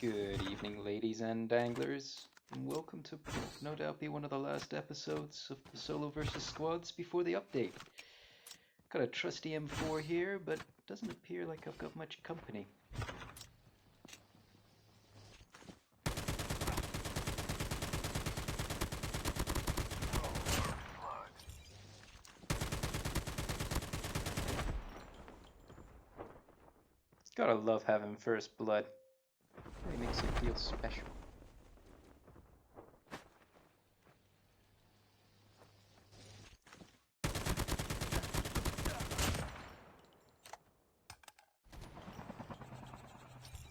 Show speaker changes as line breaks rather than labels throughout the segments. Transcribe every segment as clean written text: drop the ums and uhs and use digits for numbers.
Good evening, ladies and anglers, and welcome to no doubt be one of the last episodes of the solo versus squads before the update. Got a trusty M4 here, but doesn't appear like I've got much company. Gotta love having first blood. Really makes it feel special.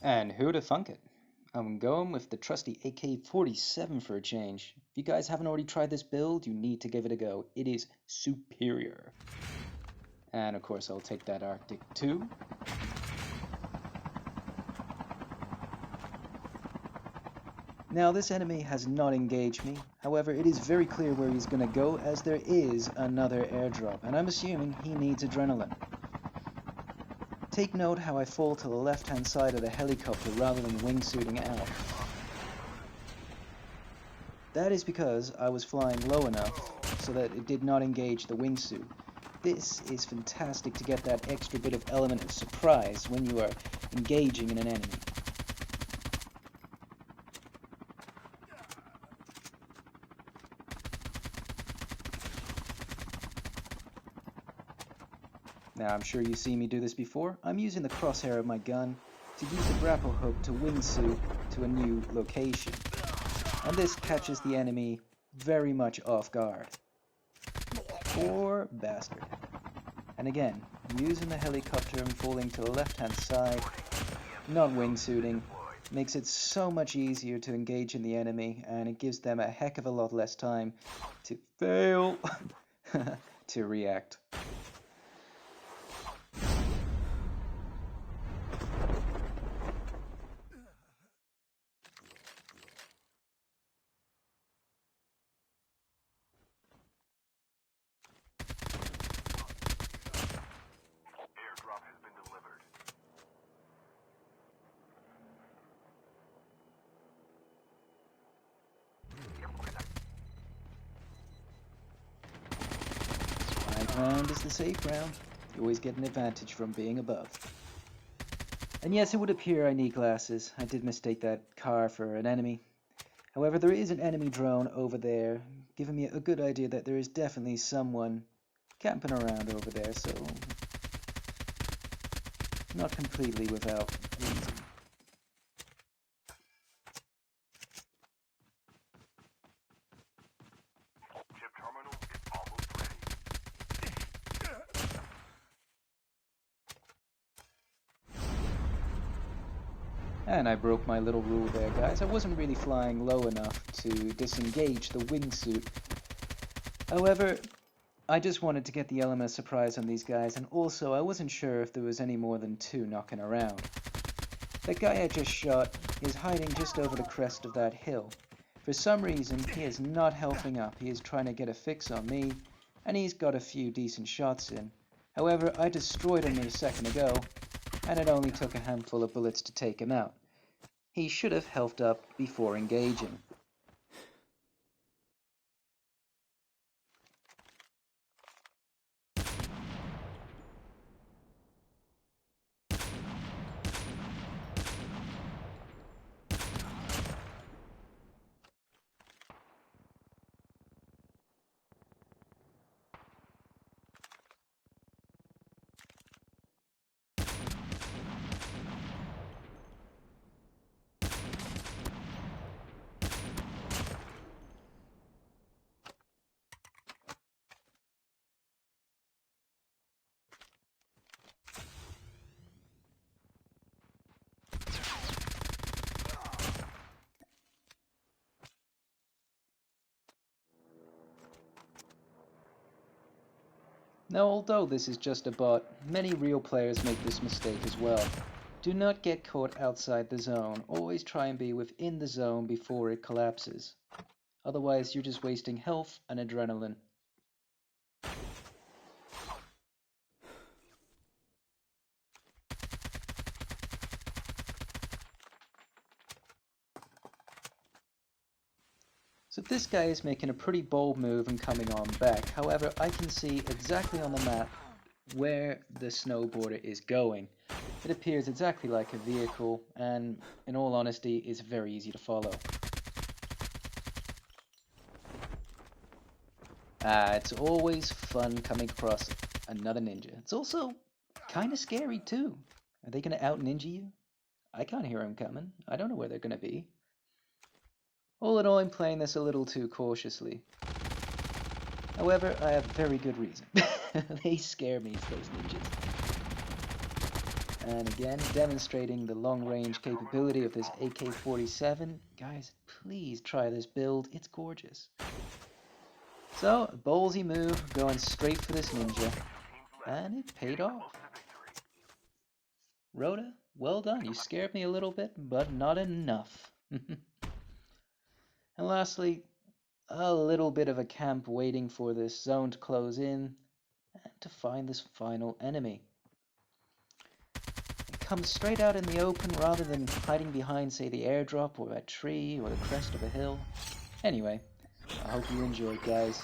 And who'da thunk it? I'm going with the trusty AK-47 for a change. If you guys haven't already tried this build, you need to give it a go. It is superior. And of course I'll take that Arctic too. Now this enemy has not engaged me, however it is very clear where he's gonna go as there is another airdrop, and I'm assuming he needs adrenaline. Take note how I fall to the left hand side of the helicopter rather than wingsuiting out. That is because I was flying low enough so that it did not engage the wingsuit. This is fantastic to get that extra bit of element of surprise when you are engaging in an enemy. Now, I'm sure you've seen me do this before. I'm using the crosshair of my gun to use the grapple hook to wingsuit to a new location. And this catches the enemy very much off guard. Poor bastard. And again, using the helicopter and falling to the left-hand side, not wingsuiting, makes it so much easier to engage in the enemy, and it gives them a heck of a lot less time to fail to react. Ground is the safe round. You always get an advantage from being above. And yes, it would appear I need glasses. I did mistake that car for an enemy. However, there is an enemy drone over there, giving me a good idea that there is definitely someone camping around over there, so not completely without reason. And I broke my little rule there, guys. I wasn't really flying low enough to disengage the wingsuit. However, I just wanted to get the element of surprise on these guys, and also I wasn't sure if there was any more than two knocking around. That guy I just shot is hiding just over the crest of that hill. For some reason, he is not healthing up. He is trying to get a fix on me, and he's got a few decent shots in. However, I destroyed him a second ago, and it only took a handful of bullets to take him out. He should have healthed up before engaging. Now, although this is just a bot, many real players make this mistake as well. Do not get caught outside the zone. Always try and be within the zone before it collapses. Otherwise, you're just wasting health and adrenaline. So this guy is making a pretty bold move and coming on back. However, I can see exactly on the map where the snowboarder is going. It appears exactly like a vehicle, and in all honesty, is very easy to follow. It's always fun coming across another ninja. It's also kind of scary too. Are they going to out ninja you? I can't hear them coming. I don't know where they're going to be. All in all, I'm playing this a little too cautiously. However, I have very good reason. They scare me, those ninjas. And again, demonstrating the long-range capability of this AK-47. Guys, please try this build. It's gorgeous. So, a ballsy move, going straight for this ninja. And it paid off. Rhoda, well done. You scared me a little bit, but not enough. And lastly, a little bit of a camp waiting for this zone to close in and to find this final enemy. It comes straight out in the open rather than hiding behind, say, the airdrop or a tree or the crest of a hill. Anyway, I hope you enjoyed, guys.